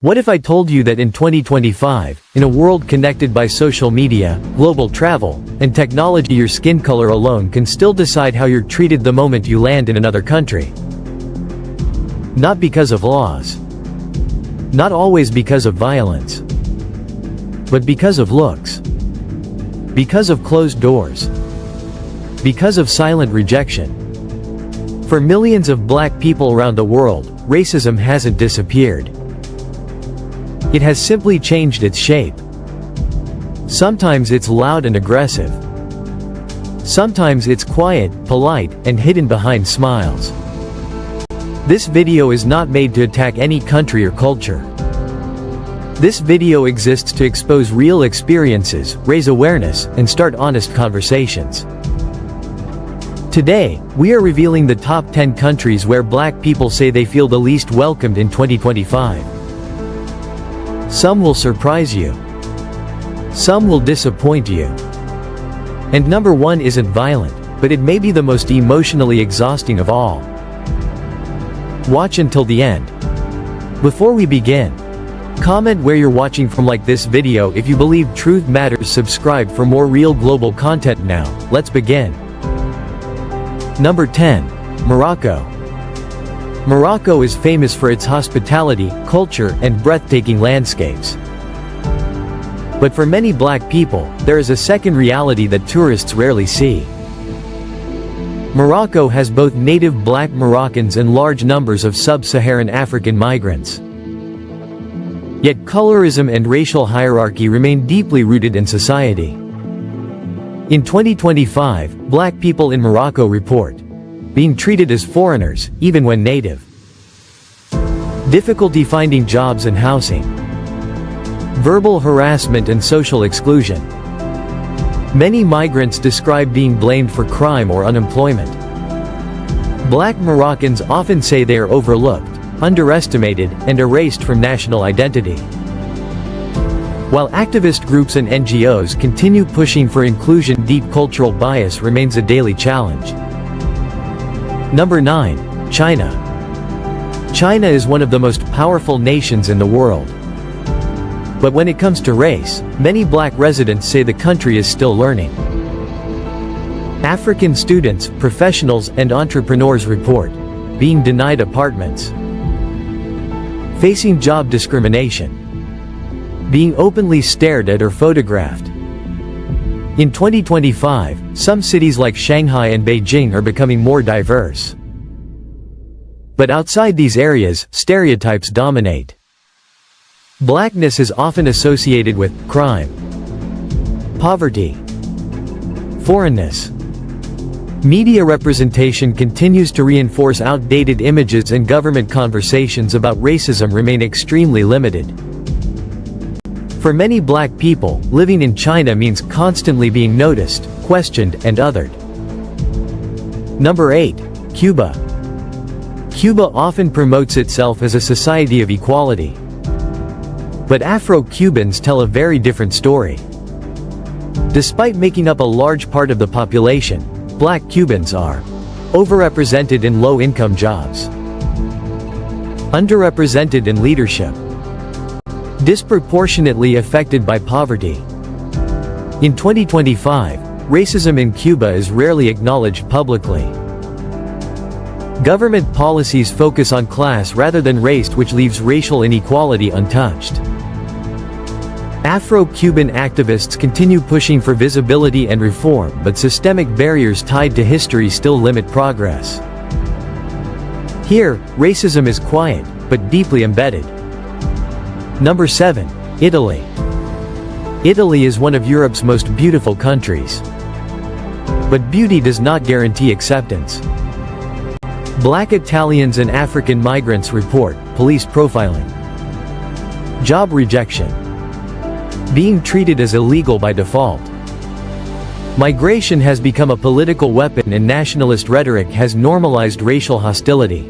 What if I told you that in 2025, in a world connected by social media, global travel, and technology, your skin color alone can still decide how you're treated the moment you land in another country? Not because of laws. Not always because of violence. But because of looks. Because of closed doors. Because of silent rejection. For millions of black people around the world, racism hasn't disappeared. It has simply changed its shape. Sometimes it's loud and aggressive. Sometimes it's quiet, polite, and hidden behind smiles. This video is not made to attack any country or culture. This video exists to expose real experiences, raise awareness, and start honest conversations. Today, we are revealing the top 10 countries where black people say they feel the least welcomed in 2025. Some will surprise you. Some will disappoint you. And number 1 isn't violent, but it may be the most emotionally exhausting of all. Watch until the end. Before we begin, comment where you're watching from, like this video if you believe truth matters, subscribe for more real global content. Now, let's begin. Number 10. Morocco. Morocco is famous for its hospitality, culture, and breathtaking landscapes. But for many black people, there is a second reality that tourists rarely see. Morocco has both native black Moroccans and large numbers of sub-Saharan African migrants. Yet colorism and racial hierarchy remain deeply rooted in society. In 2025, black people in Morocco report being treated as foreigners, even when native. Difficulty finding jobs and housing. Verbal harassment and social exclusion. Many migrants describe being blamed for crime or unemployment. Black Moroccans often say they are overlooked, underestimated, and erased from national identity. While activist groups and NGOs continue pushing for inclusion, deep cultural bias remains a daily challenge. Number 9. China. China is one of the most powerful nations in the world. But when it comes to race, many black residents say the country is still learning. African students, professionals, and entrepreneurs report being denied apartments, facing job discrimination, being openly stared at or photographed. In 2025, some cities like Shanghai and Beijing are becoming more diverse. But outside these areas, stereotypes dominate. Blackness is often associated with crime, poverty, foreignness. Media representation continues to reinforce outdated images, and government conversations about racism remain extremely limited. For many black people, living in China means constantly being noticed, questioned, and othered. Number 8. Cuba. Cuba often promotes itself as a society of equality. But Afro-Cubans tell a very different story. Despite making up a large part of the population, black Cubans are overrepresented in low-income jobs, underrepresented in leadership, disproportionately affected by poverty. In 2025, racism in Cuba is rarely acknowledged publicly. Government policies focus on class rather than race, which leaves racial inequality untouched. Afro-Cuban activists continue pushing for visibility and reform, but systemic barriers tied to history still limit progress. Here, racism is quiet, but deeply embedded. Number 7. Italy. Italy is one of Europe's most beautiful countries. But beauty does not guarantee acceptance. Black Italians and African migrants report police profiling, job rejection, being treated as illegal by default. Migration has become a political weapon, and nationalist rhetoric has normalized racial hostility.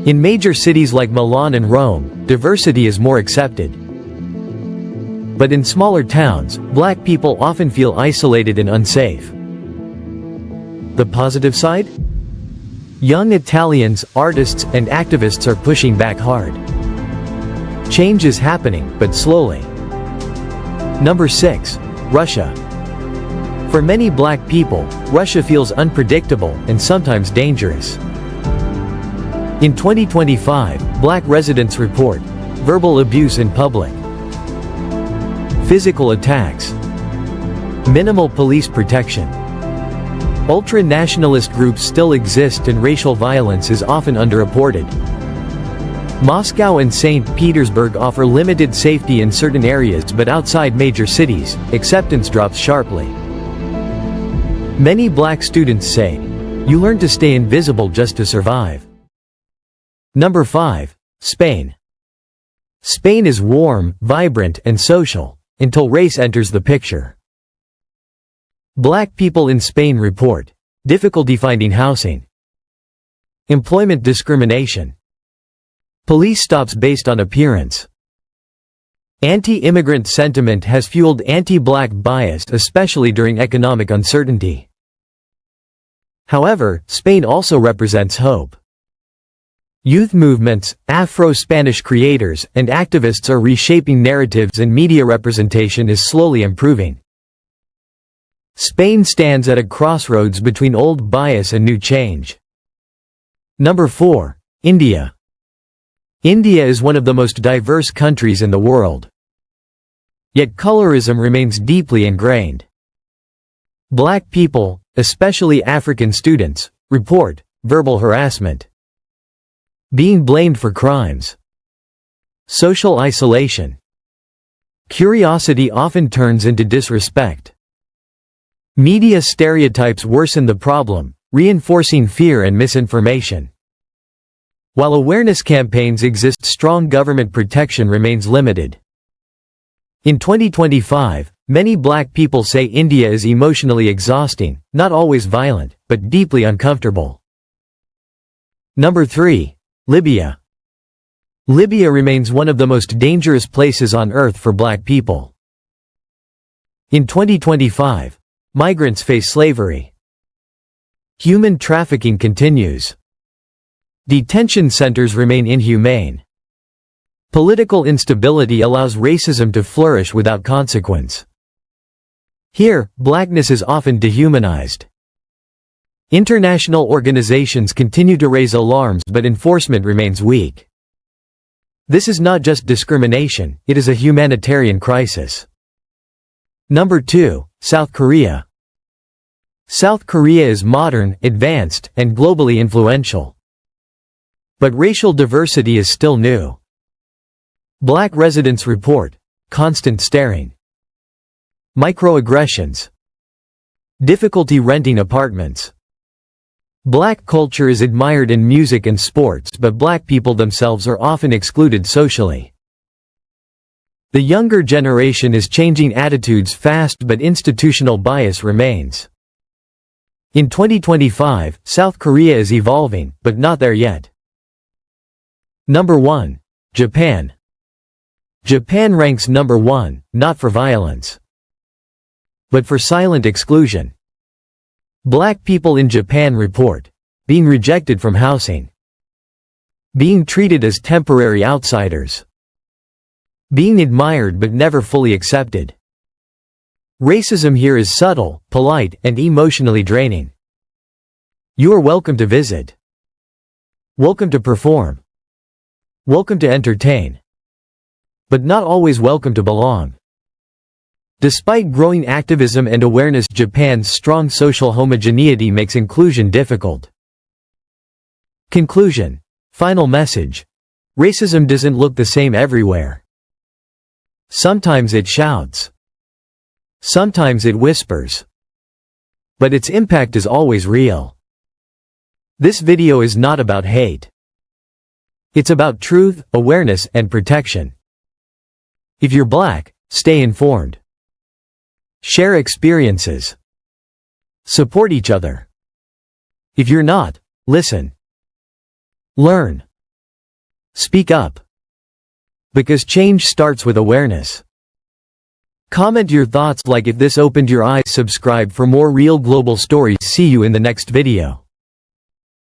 In major cities like Milan and Rome, diversity is more accepted. But in smaller towns, black people often feel isolated and unsafe. The positive side? Young Italians, artists, and activists are pushing back hard. Change is happening, but slowly. Number 6. Russia. For many black people, Russia feels unpredictable and sometimes dangerous. In 2025, black residents report verbal abuse in public, physical attacks, minimal police protection. Ultra-nationalist groups still exist and racial violence is often underreported. Moscow and St. Petersburg offer limited safety in certain areas, but outside major cities, acceptance drops sharply. Many black students say, "You learn to stay invisible just to survive." Number 5. Spain. Spain is warm, vibrant, and social, until race enters the picture. Black people in Spain report difficulty finding housing, employment discrimination, police stops based on appearance. Anti-immigrant sentiment has fueled anti-black bias, especially during economic uncertainty. However, Spain also represents hope. Youth movements, Afro-Spanish creators, and activists are reshaping narratives and media representation is slowly improving. Spain stands at a crossroads between old bias and new change. Number 4. India. India is one of the most diverse countries in the world. Yet colorism remains deeply ingrained. Black people, especially African students, report verbal harassment, being blamed for crimes, social isolation. Curiosity often turns into disrespect. Media stereotypes worsen the problem, reinforcing fear and misinformation. While awareness campaigns exist, strong government protection remains limited. In 2025, many black people say India is emotionally exhausting, not always violent, but deeply uncomfortable. Number 3. Libya. Libya remains one of the most dangerous places on earth for black people. In 2025, migrants face slavery. Human trafficking continues. Detention centers remain inhumane. Political instability allows racism to flourish without consequence. Here, blackness is often dehumanized. International organizations continue to raise alarms, but enforcement remains weak. This is not just discrimination, it is a humanitarian crisis. Number 2. South Korea. South Korea is modern, advanced, and globally influential. But racial diversity is still new. Black residents report constant staring, microaggressions, difficulty renting apartments. Black culture is admired in music and sports, but black people themselves are often excluded socially. The younger generation is changing attitudes fast, but institutional bias remains. In 2025, South Korea is evolving, but not there yet. Number 1. Japan. Japan ranks number 1, not for violence, but for silent exclusion. Black people in Japan report being rejected from housing, being treated as temporary outsiders, being admired but never fully accepted. Racism here is subtle, polite, and emotionally draining. You are welcome to visit, welcome to perform, welcome to entertain, but not always welcome to belong. Despite growing activism and awareness, Japan's strong social homogeneity makes inclusion difficult. Conclusion. Final message. Racism doesn't look the same everywhere. Sometimes it shouts. Sometimes it whispers. But its impact is always real. This video is not about hate. It's about truth, awareness, and protection. If you're black, stay informed. Share experiences. Support each other. If you're not, listen. Learn. Speak up. Because change starts with awareness. Comment your thoughts, like if this opened your eyes, subscribe for more real global stories. See you in the next video.